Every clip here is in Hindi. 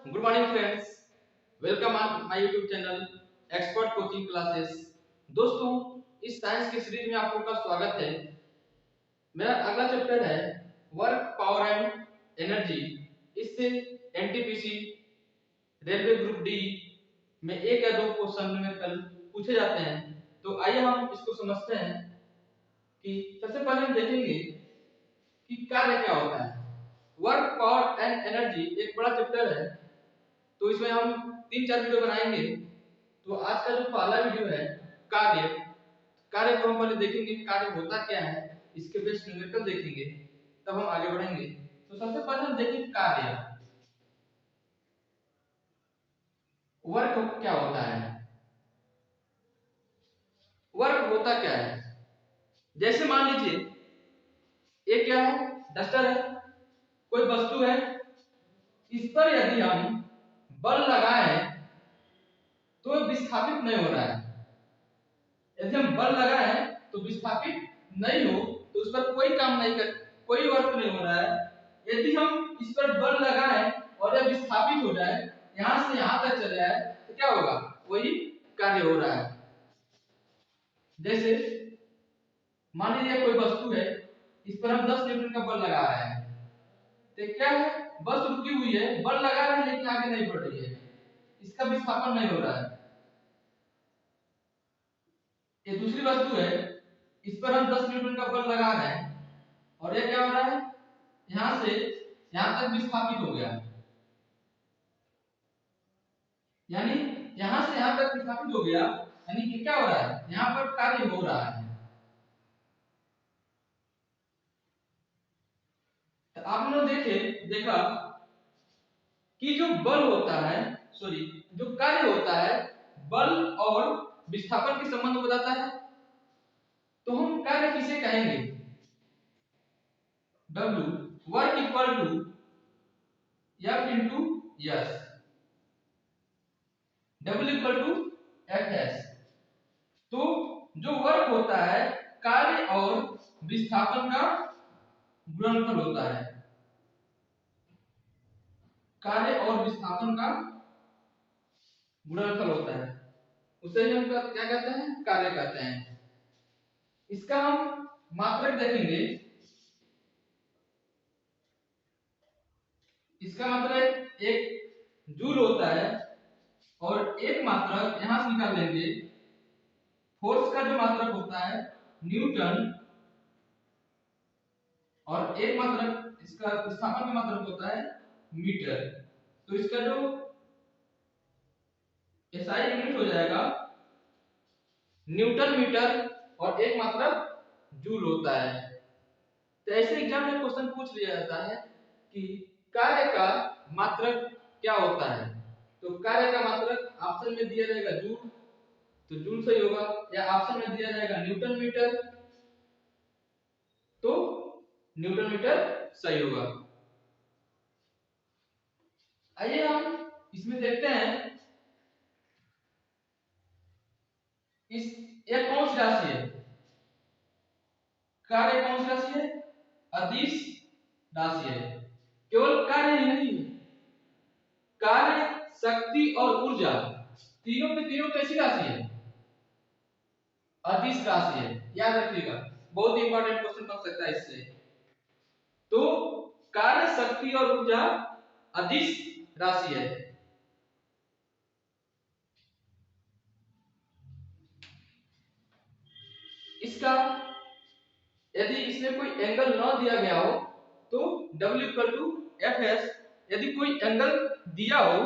Good morning friends. Welcome on my YouTube channel Expert Coaching Classes. दोस्तों, इस साइंस की सीरीज में आप लोगों का स्वागत है। मेरा अगला चैप्टर है वर्क पावर एंड एनर्जी। इससे एनटीपीसी रेलवे ग्रुप डी में एक या दो क्वेश्चन न्यूमेरिकल पूछे जाते हैं। तो आइए हम इसको समझते हैं कि सबसे पहले हम देखेंगे कि कार्य क्या होता है। वर्क पावर एंड एनर्जी एक बड़ा चैप्टर है, तो इसमें हम 3-4 वीडियो बनाएंगे। तो आज का जो पहला वीडियो है कार्य कार्य को हम पहले देखेंगे कार्य होता क्या है, इसके बेस न्यूमेरिकल देखेंगे, तब हम आगे बढ़ेंगे। तो सबसे पहले हम देखेंगे कार्य। वर्क क्या होता है? वर्क होता क्या है? जैसे मान लीजिए ये क्या है, डस्टर है, कोई वस्तु है, इस पर यदि हम बल लगाएं तो विस्थापित नहीं हो रहा है। यदि हम बल लगाएं तो विस्थापित नहीं हो तो उस पर कोई काम नहीं कर, कोई वर्क नहीं हो रहा है। यदि हम इस पर बल लगाएं और यह विस्थापित हो जाए, यहां से यहां तक चले जाए, तो क्या होगा? वही कार्य हो रहा है। जैसे मान लीजिए कोई वस्तु है, इस पर हम 10 न्यूटन का बल लगा रहे हैं, तो क्या है, बस रुकी हुई है, बल लगा रहे हैं लेकिन आगे नहीं बढ़ रही है, इसका विस्थापन नहीं हो रहा है। ये दूसरी वस्तु है, इस पर हम 10 न्यूटन का बल लगा रहे हैं और ये क्या हो रहा है, यहां से यहां तक विस्थापित हो गया, यानी यहां से यहां तक विस्थापित हो गया, यानी कि क्या हो रहा है, यहां पर कार्य हो रहा है। तो आप लोग देखा कि जो बल होता है, सॉरी, जो कार्य होता है, बल और विस्थापन के संबंध को बताता है। तो हम कार्य किसे कहेंगे? W, work equal to F into S, W equal to F S. तो जो वर्क होता है, कार्य और विस्थापन का गुणनफल होता है, कार्य और विस्थापन का गुणनफल होता है, उसे ही हम क्या कहते हैं, कार्य कहते हैं। इसका हम मात्रक देखेंगे। इसका मात्रक एक जूल होता है और एक मात्रक यहां से निकाल लेंगे, फोर्स का जो मात्रक होता है न्यूटन, और एक मात्रक इसका विस्थापन का मात्रक होता है मीटर। तो इसका जो एसआई यूनिट हो जाएगा न्यूटन मीटर और एक मात्रक जूल होता है। तो ऐसे एग्जाम में क्वेश्चन पूछ लिया जाता है कि कार्य का मात्रक क्या होता है। तो कार्य का मात्रक ऑप्शन में दिया रहेगा जूल, तो जूल सही होगा, या ऑप्शन में दिया जाएगा न्यूटन मीटर, तो न्यूटन मीटर सही होगा। आइए हम इसमें देखते हैं, इस एक कौन सी राशि है, कार्य कौन सी राशि है, अदिश राशि है। केवल कार्य ही नहीं, कार्य, शक्ति और ऊर्जा, तीनों के तीनों कैसी राशि है, अदिश राशि है। याद रखिएगा, बहुत ही इंपॉर्टेंट क्वेश्चन बन सकता है इससे। तो कार्य, शक्ति और ऊर्जा अदिश राशि है। इसका यदि इसमें कोई एंगल न दिया गया हो तो W equal to F S, यदि कोई एंगल दिया हो,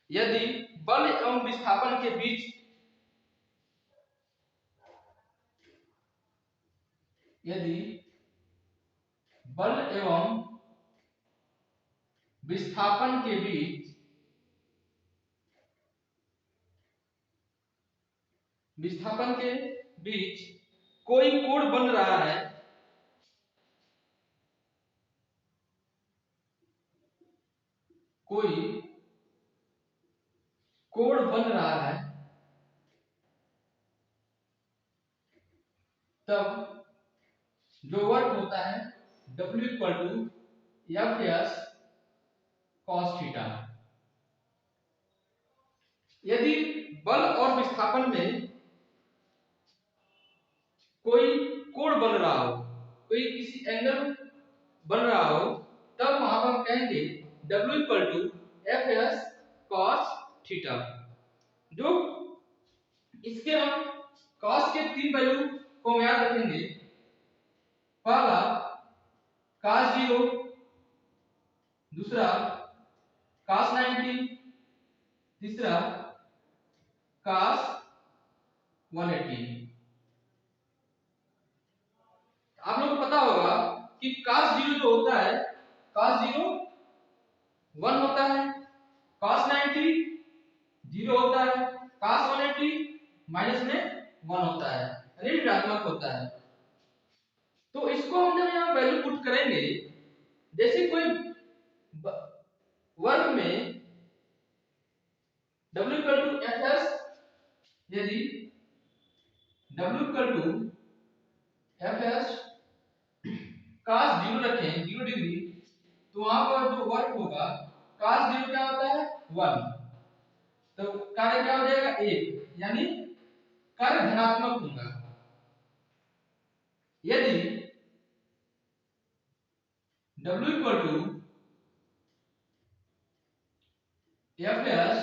यदि बल एवं विस्थापन के बीच, यदि बल एवं विस्थापन के बीच, विस्थापन के बीच कोई कोण बन रहा है, कोई कोण बन रहा है, तब जो वर्क होता है W equal to F S cos theta. यदि बल और विस्थापन में कोई कोण बन रहा हो, कोई किसी एंगल बन रहा हो, तब वहां पर हम कहेंगे W equal to F S cos theta. जो इसके हम कॉस के तीन वैल्यू को हम याद रखेंगे। पहला cos 0, दूसरा cos 90, तीसरा cos 180। आप लोगों को पता होगा कि cos 0 जो होता है, cos 0 1 होता है, cos 90 0 होता है, cos 180 माइनस में 1 होता है, यानी ऋणात्मक होता है। तो इसको हम जब यहाँ वैल्यू पुट करेंगे, जैसे कोई वर्ग में W equal to F S, यदि W equal to F S cos 0 रखें 0 डिग्री, तो वहां पर जो वर्क होगा cos 0 क्या होता है 1, तो कार्य क्या हो जाएगा 1, यानी कार्य धनात्मक होगा। यदि W equal to F S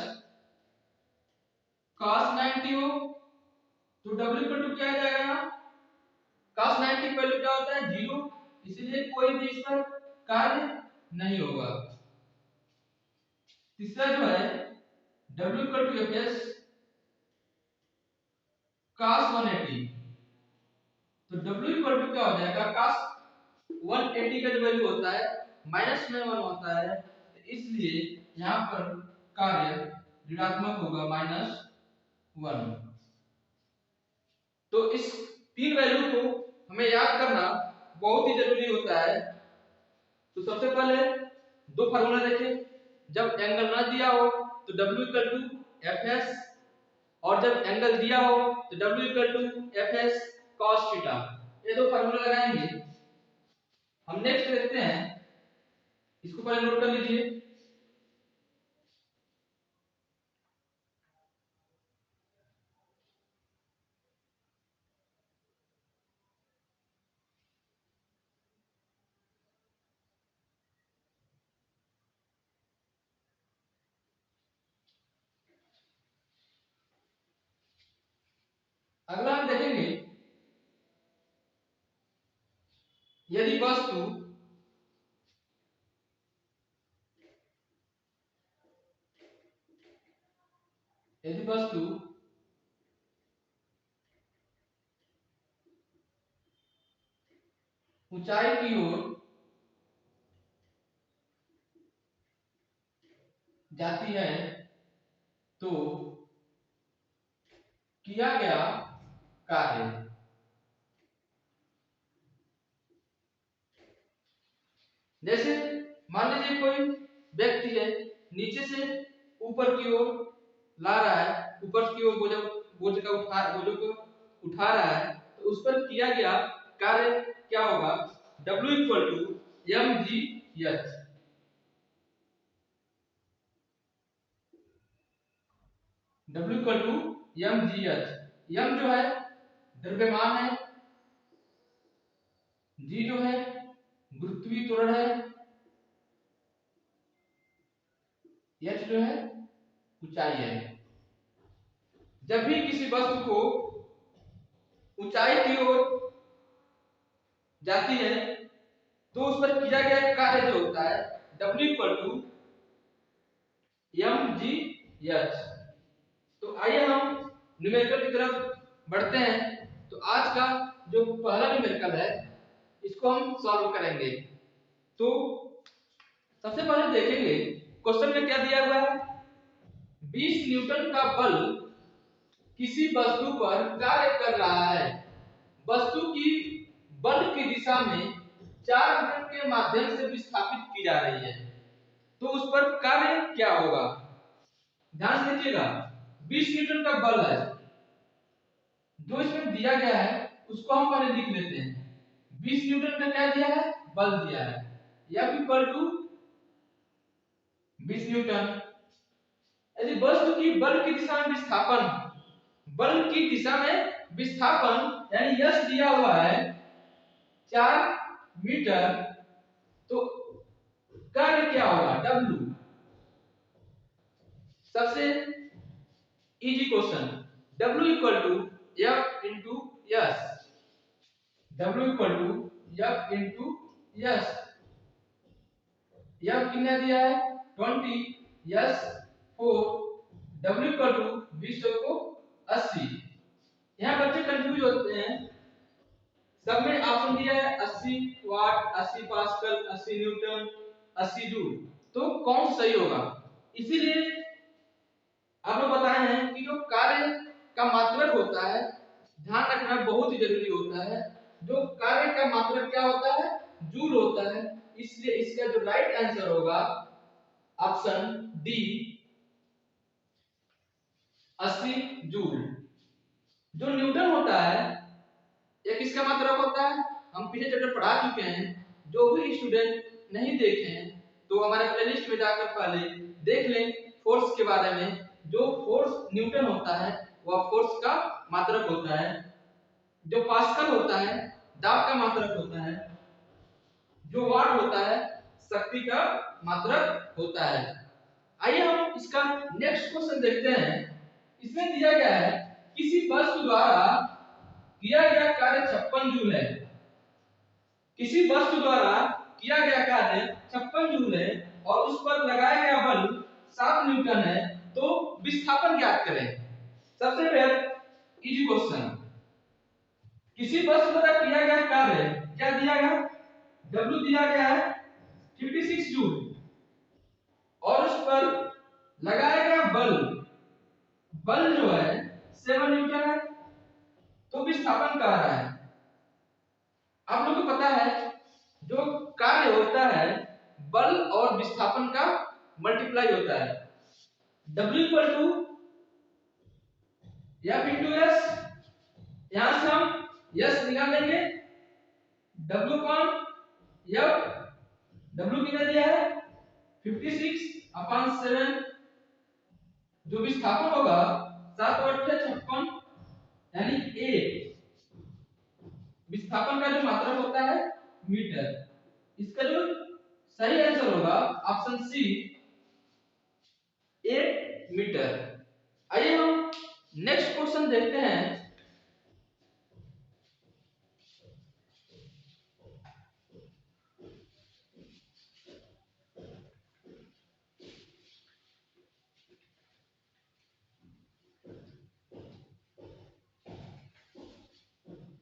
cos 90 हो, तो W इक्वल टू क्या आ जाएगा, cos 90 की वैल्यू क्या होता है 0, इसलिए कोई भी इस पर कार्य नहीं होगा। तीसरा जो है W equal to F S cos 180, तो W इक्वल टू क्या हो जाएगा cos 180 का जो वैल्यू होता है माइनस में 1 होता है, तो इसलिए यहाँ पर कार्य ऋणात्मक होगा -1। तो इस तीन वैल्यू को हमें याद करना बहुत ही जरूरी होता है। तो सबसे पहले दो फार्मूला देखें। जब एंगल ना दिया हो तो W equal to F S, और जब एंगल दिया हो तो W equal to F S cos theta. ये दो फार्मूला लगाएंगे। हम नेक्स्ट देखते हैं, इसको पहले नोट कर लीजिए। अगला हम देखेंगे, यदि वस्तु ऊंचाई की ओर जाती है तो किया गया कार्य, जैसे मान लीजिए कोई व्यक्ति है, नीचे से ऊपर की ओर ला रहा है, ऊपर की ओर बोझ को उठा रहा है, तो उस पर किया गया कार्य क्या होगा, W equal to M G H. W equal to M G H. M जो है द्रव्यमान है, जी जो है गुरुत्वीय त्वरण है, एच जो है ऊंचाई है। जब भी किसी वस्तु को ऊंचाई की ओर जाती है तो उस पर किया गया कार्य जो होता है W equal to M G H. तो आइए हम न्यूमेरिकल की तरफ बढ़ते हैं। तो आज का जो पहला न्यूमेरिकल है इसको हम सॉल्व करेंगे। तो सबसे पहले देखेंगे क्वेश्चन में क्या दिया हुआ है, 20 न्यूटन का बल किसी वस्तु पर कार्य कर रहा है। वस्तु की बल की दिशा में 4 घन के माध्यम से विस्थापित की जा रही है, तो उस पर कार्य क्या होगा। ध्यान से देखिएगा, 20 न्यूटन का बल है जो इसमें दिया गया है, उसको हम पहले लिख लेते हैं। 20 न्यूटन का क्या दिया है, बल दिया है, F इक्वल टू 20 न्यूटन। यदि वस्तु की बल की दिशा में विस्थापन, बल की दिशा में विस्थापन यानी यश दिया हुआ है 4 मीटर, तो कार्य क्या होगा, W। सबसे easy question, W equal to F into S, W equal to F into S. F कितना दिया है 20, यस 4, W इक्वल टू 20 को 80। यहाँ बच्चे कंफ्यूज होते हैं, सब में ऑप्शन दिया है 80 वाट, 80 पास्कल, 80 न्यूटन, 80 जूल, तो कौन सही होगा। इसीलिए आप लोग बताए हैं कि जो कार्य का मात्रक होता है, ध्यान रखना बहुत ही जरूरी होता है, जो कार्य का मात्रक क्या होता है, जूल होता है। इसलिए इसका जो राइट आंसर होगा ऑप्शन डी 80 जूल। जो न्यूटन होता है ये किसका मात्रक होता है, हम पिछले चैप्टर पढ़ा चुके हैं। जो भी स्टूडेंट नहीं देखे हैं तो हमारे प्लेलिस्ट में जाकर पहले देख लें फोर्स के बारे में। जो फोर्स न्यूटन होता है वह फोर्स का मात्रक होता है। जो पास्कल होता है दाब का मात्रक होता है। जो वाट होता है शक्ति का मात्रक होता है। आइए हम इसका नेक्स्ट क्वेश्चन देखते हैं। इसमें दिया गया है किसी वस्तु द्वारा किया गया कार्य 56 जूल है। किसी वस्तु द्वारा किया गया कार्य 56 जूल है और उस पर लगाया गया बल 7 न्यूटन है, तो विस्थापन ज्ञात करें। सबसे पहले इजी क्वेश्चन, किसी वस्तु द्वारा किया गया कार्य क्या दिया गया, W दिया गया है 56 जूल और उस पर लगाया गया बल, बल जो है 7 न्यूटन है, तो विस्थापन कह रहा है। आप लोगों को पता है जो कार्य होता है बल और विस्थापन का मल्टीप्लाई होता है। W equal to F into S, यहां से हम यस निकाल लेंगे। W कौन, F, W कितना दिया है 56/7, जो विस्थापन होगा 7 और 56 यानी 8। विस्थापन का जो मात्रक होता है मीटर। इसका जो सही आंसर होगा ऑप्शन सी 8 मीटर। आइए हम नेक्स्ट क्वेश्चन देखते हैं।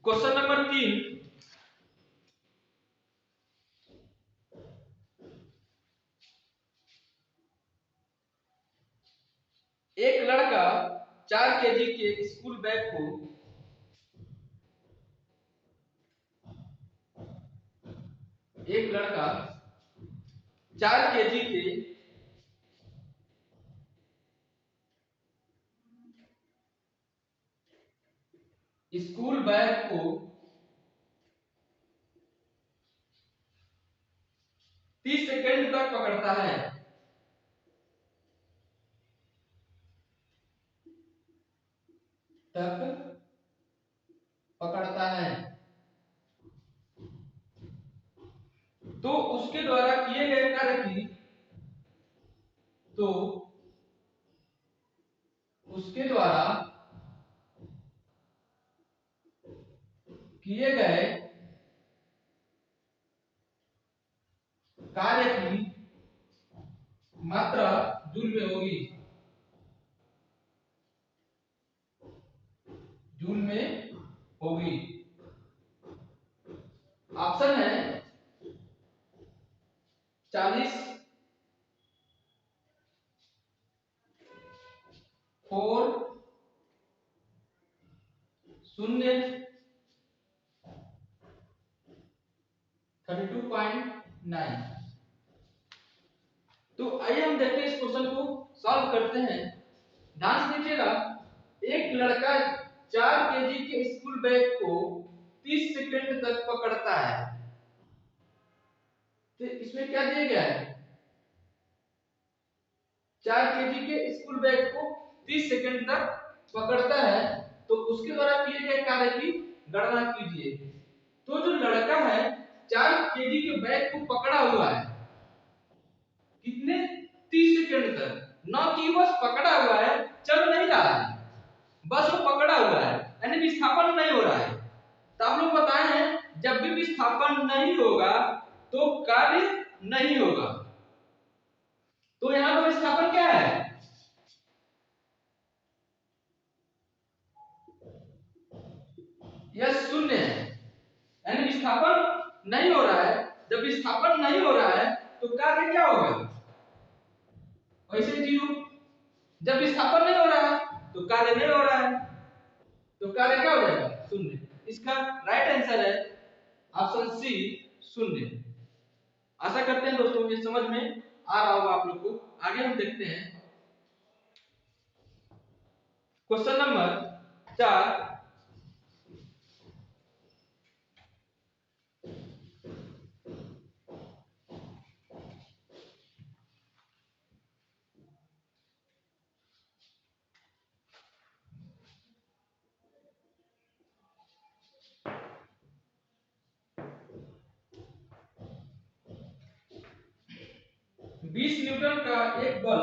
क्वेश्चन नंबर 3, एक लड़का 4 केजी के स्कूल बैग को एक लड़का 4 केजी के स्कूल बैग को 30 सेकंड तक पकड़ता है। तक पकड़ता है तो उसके द्वारा किए गए कार्य की, तो उसके द्वारा किए गए कार्य की मात्रा जूल में होगी, जूल में होगी। ऑप्शन है 40, 4, 0, 32.9। तो आइए हम देखते हैं इस क्वेश्चन को सॉल्व करते हैं। ध्यान से देखिएगा, एक लड़का 4 केजी के स्कूल बैग को 30 सेकंड तक पकड़ता है। तो इसमें क्या दिया गया है, 4 केजी के स्कूल बैग को 30 सेकंड तक पकड़ता है, तो उसके द्वारा किए गए कार्य की गणना कीजिए। तो जो लड़का है 4 केजी के बैग को पकड़ा हुआ है कितने, 30 सेकंड तक, न कि बस पकड़ा हुआ है, चल नहीं रहा है, बस वो पकड़ा हुआ है, यानी विस्थापन नहीं हो रहा है। तो आप लोग बताए हैं जब भी विस्थापन नहीं होगा तो कार्य नहीं होगा। तो यहां पर विस्थापन क्या है, यह शून्य है, यानी विस्थापन नहीं हो रहा है। जब विस्थापन नहीं हो रहा है तो कार्य क्या होगा, वैसे 0। जब विस्थापन नहीं हो रहा है तो कार्य नहीं हो रहा है, तो कार्य क्या हो जाएगा, 0। इसका राइट आंसर है ऑप्शन सी, 0। आशा करते हैं दोस्तों ये समझ में आ रहा होगा आप लोग को। आगे हम देखते हैं क्वेश्चन नंबर 4। 20 न्यूटन का एक बल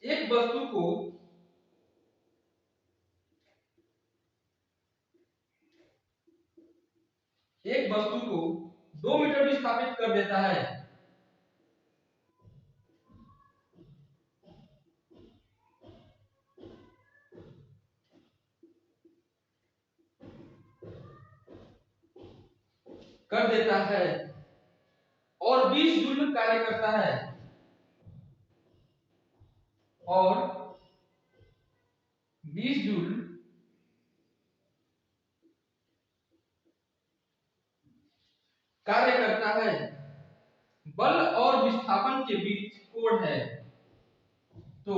एक वस्तु को एक वस्तु को 2 मीटर विस्थापित कर देता है। कर देता है और 20 जूल कार्य करता है, और 20 जूल कार्य करता है। बल और विस्थापन के बीच कोण है। तो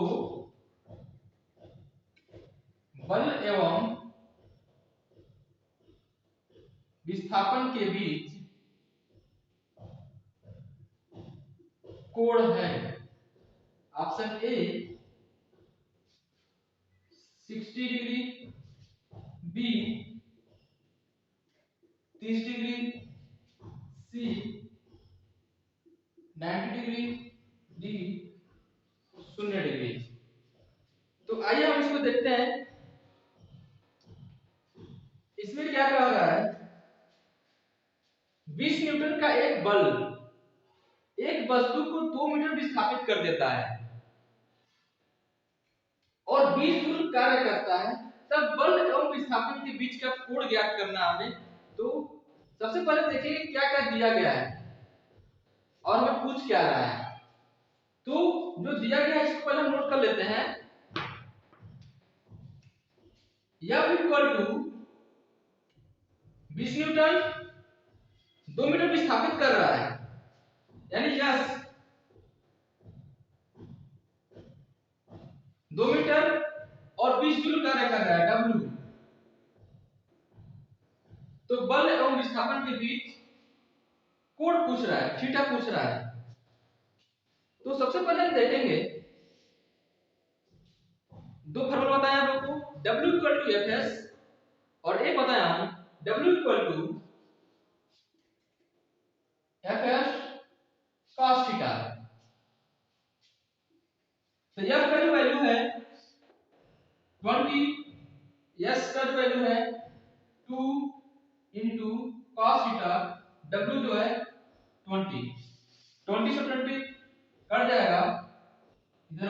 बल एवं विस्थापन के बीच कोण है। Option A 60 degree, B 30 degree, C 90 degree, D 0 degree. तो आइए हम इसको देखते हैं। इसमें क्या कहा रहा है, 20 न्यूटन का एक बल एक वस्तु को 2 मीटर विस्थापित कर देता है और 20 जूल कार्य करता है। तब बल एवं विस्थापन के बीच का कोण ज्ञात करना हमें। तो सबसे पहले देखेंगे क्या क्या दिया गया है और हमें पूछ क्या रहा है। तो जो दिया गया है इसको पहले हम नोट कर लेते हैं। F equal to 20 newton 2 metre विस्थापित कर रहा है, यानी यस 2 मीटर और 20 जूल कार्य कर रहा है, W। तो बल एवं विस्थापन के बीच कोण पूछ रहा है, थीटा पूछ रहा है। तो सबसे पहले हम देखेंगे, दो फार्मूला बताया आप लोग को, W इक्वल टू Fs और एक बताया हूं W equal to Fs cos theta. तो F का जो वैल्यू है 20, S का जो वैल्यू है 2 into cos थीटा, W जो है 20, 20 से 20 कट जाएगा, इधर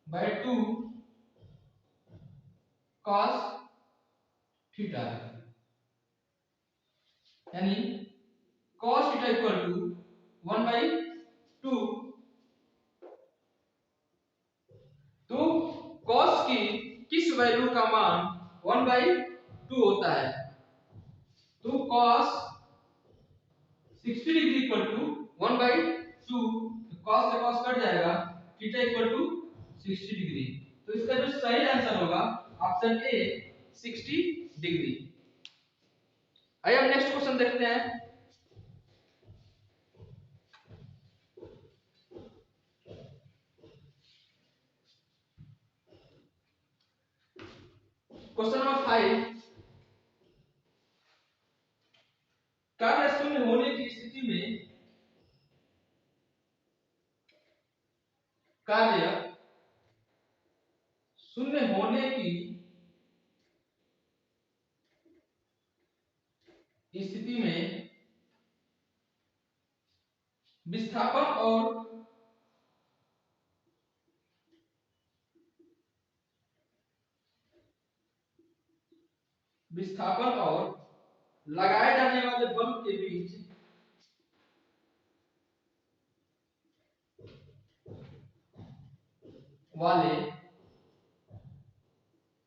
1/2 cos थीटा, यानी cos थीटा इक्वल टू 1/2। तो cos की किस वैल्यू का मान 1/2 होता है। तो cos 60 डिग्री इक्वल टू 1/2, तो cos से cos कट जाएगा थीटा इक्वल टू 60 डिग्री। तो इसका जो सही आंसर होगा ऑप्शन ए 60 डिग्री। आइए हम नेक्स्ट क्वेश्चन देखते हैं। क्वेश्चन नंबर 5, कार्य शून्य होने की स्थिति में कार्य शून्य होने की स्थिति में विस्थापन और लगाए जाने वाले बल के बीच वाले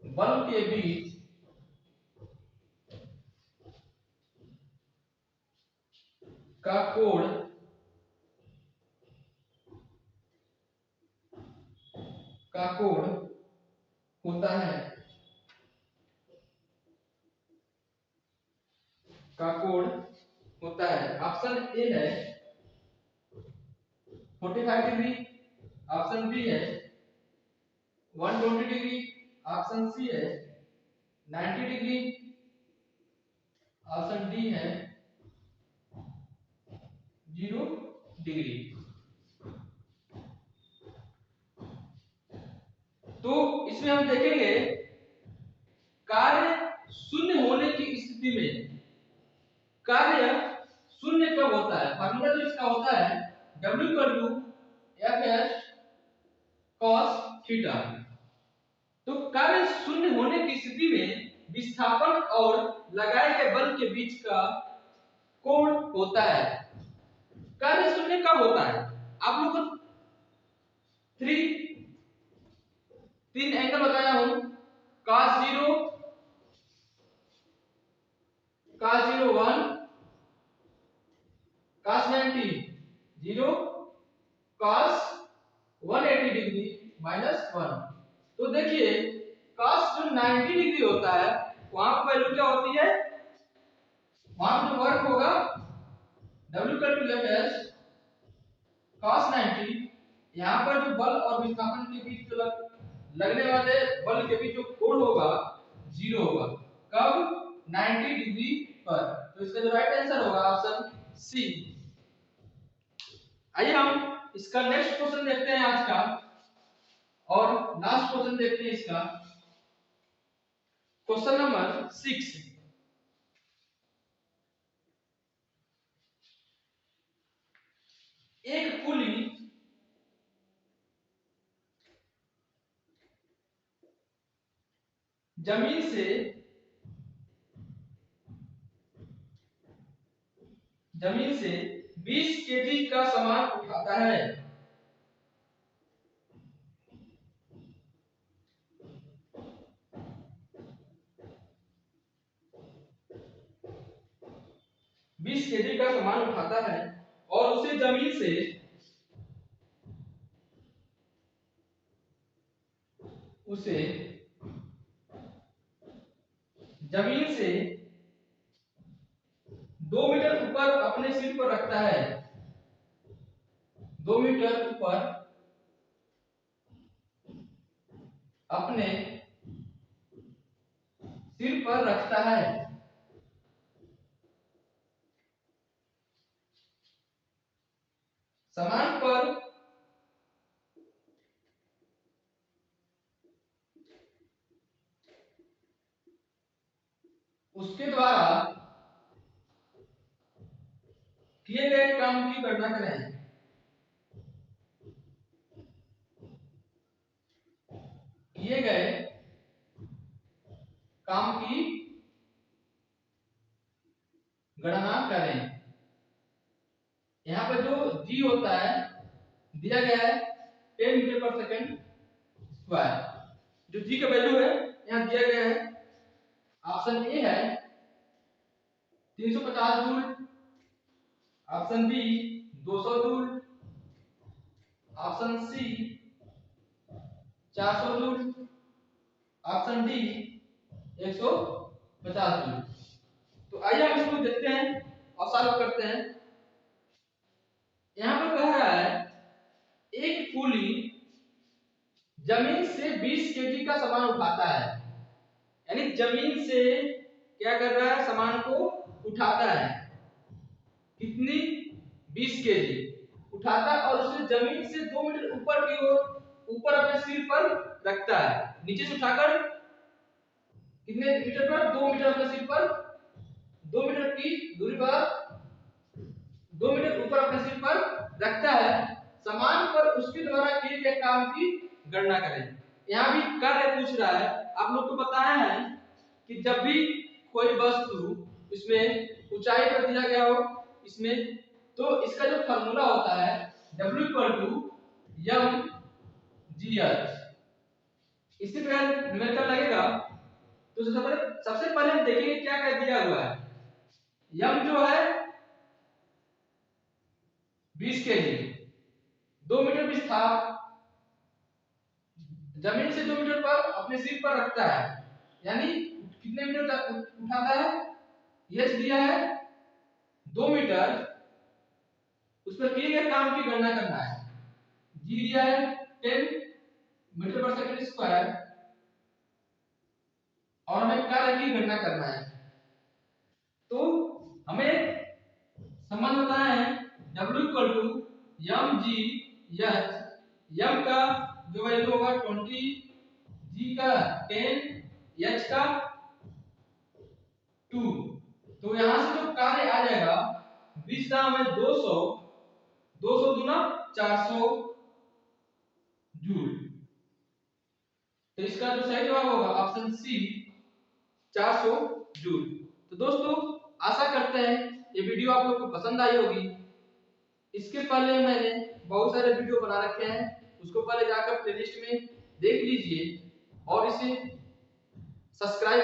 बल के बीच का कोण होता है, ऑप्शन ए है 45 डिग्री, ऑप्शन बी है 120 डिग्री, ऑप्शन सी है 90 डिग्री, ऑप्शन डी है 0 डिग्री। तो इसमें हम देखेंगे कार्य शून्य होने की स्थिति में कार्य शून्य कब होता है। फार्मूला जो इसका होता है W equal to Fs cos theta. तो कार्य शून्य होने की स्थिति में विस्थापन और लगाए गए बल के बीच का कोण होता है। कार्य शून्य कब होता है, आप लोग को तीन एंगल बताया हूं, cos 0, cos 0 1, cos 90 0, cos 180 degree -1। तो देखिए cos जो 90 डिग्री होता है वहां पर वैल्यू क्या होती है, वहां पर जो वर्क होगा W equal to Fs cos 90, यहाँ पर जो बल और विस्थापन के बीच जो लगने वाले बल के बीच जो कोण होगा 0 होगा। कब 90 डिग्री पर। तो इसका जो राइट आंसर होगा ऑप्शन सी। आइए हम इसका नेक्स्ट क्वेश्चन देखते हैं आज का, और लास्ट क्वेश्चन देखते हैं इसका। क्वेश्चन नंबर 6, एक पुली जमीन से 20 केजी का सामान उठाता है। बीस केजी का सामान उठाता है और उसे जमीन से उसे जमीन से 2 मीटर ऊपर अपने सिर पर रखता है। 2 मीटर ऊपर अपने सिर पर रखता है। सामान पर उसके द्वारा किए गए काम की गणना करें। किए गए काम की गणना करें। यहाँ पर जो जी होता है दिया गया है 10 मीटर पर सेकंड स्क्वायर। जो जी का वैल्यू है यहाँ दिया गया है, ऑप्शन ए है 350 joule, option B 200 joule, option C 400 joule, option D 150 joule. तो आइए हम इसको देखते हैं और सॉल्व करते हैं। यहाँ पर कह रहा है एक पुली जमीन से 20 केजी का सामान उठाता है, यानी जमीन से क्या कर रहा है, सामान को उठाता है। कितनी? 20 केजी उठाता है और उसे जमीन से 2 मीटर ऊपर की ओर ऊपर अपने सिर पर रखता है। नीचे से उठाकर कितने मीटर पर? 2 मीटर अपने सिर पर, 2 मीटर की दूरी पर 2 मीटर ऊपर अपने सिर पर रखता है। सामान पर उसके द्वारा किए गए काम की गणना करें। यहाँ भी कार्य पूछ रहा है। आप लोग को बताया है कि जब भी कोई वस्तु इसमें ऊंचाई पर दिया गया हो इसमें, तो इसका जो फार्मूला होता है W m g h, इसी प्रकार न्यूमेरिकल लगेगा। तो सबसे पहले हम देखेंगे क्या क्या दिया हुआ है। m जो है 20 केजी, 2 मीटर विस्थाप, जमीन से 2 मीटर पर अपने सिर पर रखता है, यानी कितने मीटर उठाता है? h दिया है 2 मीटर, उस पर किए गए काम की गणना करना है। g दिया है 10 मीटर पर सेकंड स्क्वायर और हमें कार्य की गणना करना है। तो हमें संबंध बताया है W m g h, m का जो वैल्यू होगा 20, g का 10, h का 2। तो यहां से जो कार्य आ जाएगा 20 का हमें 200, 200 गुना 400 जूल। तो इसका जो सही जवाब होगा ऑप्शन सी 400 जूल। तो दोस्तों आशा करते हैं ये वीडियो आप लोग को पसंद आई होगी। इसके पहले मैंने बहुत सारे वीडियो बना रखे हैं, उसको पहले जाकर प्लेलिस्ट में देख लीजिए और इसे सब्सक्राइब